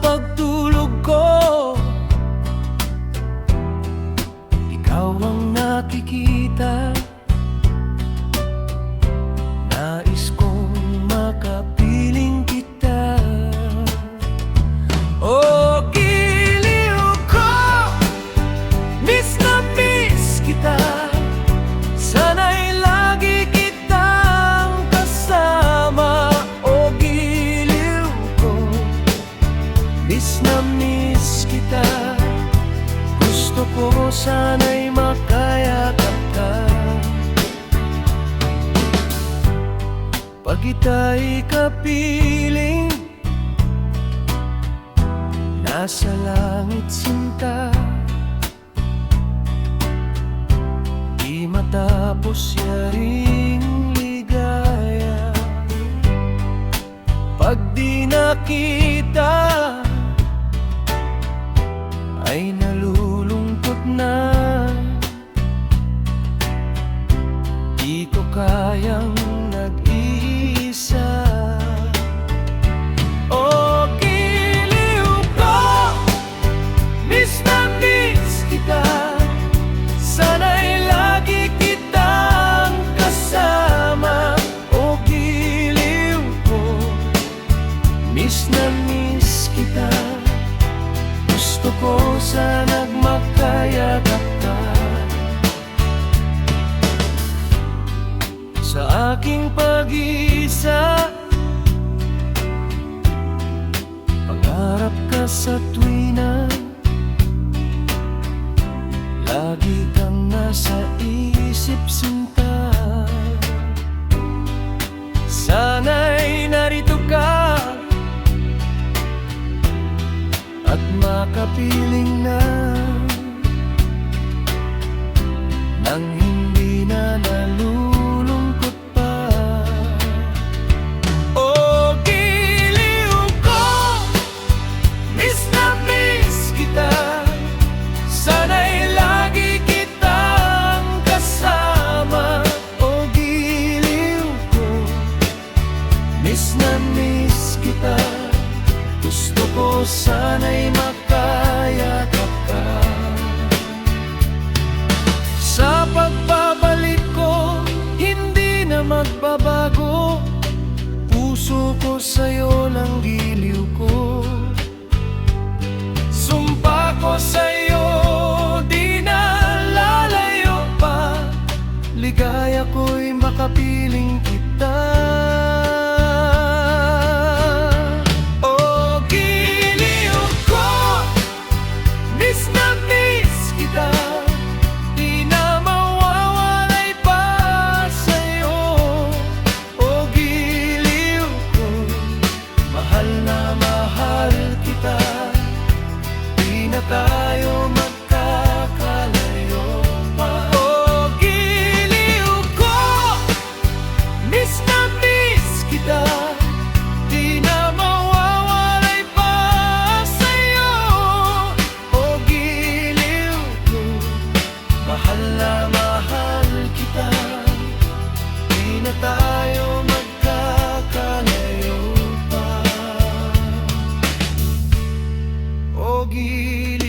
pagtulog ko, ikaw ang nakikita. Nais kong makapiling kita. Oh, giliw ko, miss na miss kita. Sana'y lagi kitang kasama. Oh, giliw ko, miss na miss kita. Gusto ko sana'y makayakap ka. Pag kita'y kapiling, nasa langit sinta. Di matapos yaring ligaya. Pag di nakita, ay nalulungkot na. Di ko kayang nag-iisa. Oh, giliw ko, miss na miss kita. Sana'y lagi kitang kasama. Oh, giliw ko, miss na miss kita. Gusto ko sana'y makayakap ka. Sa aking pag-iisa, pangarap ka sa tuwina. Lagi kang nasa isip sinta. Sana'y narito ka at makapiling na, nang hindi na nalulungkot pa. Oh, giliw ko, miss na miss kita. Sana'y lagi kitang kasama. Oh, giliw ko, miss na miss kita. Gusto ko sana'y makayakap ka. Sa pagbabalik ko, hindi na magbabago. Puso ko sa'yo lang, giliw ko. Sumpa ko sa'yo, di na lalayo pa. Ligaya ko'y makapiling kita. Oh, giliw ko, miss na miss kita. Di na mawawalay pa sa'yo. Oh, giliw ko, mahal na mahal kita. Di na tayo magkakalayo pa. Oh, giliw ko, miss na miss kita. Di na mawawalay pa sa'yo. Oh, giliw ko, mahal na mahal kita. Di na tayo magkakalayo pa. Oh, giliw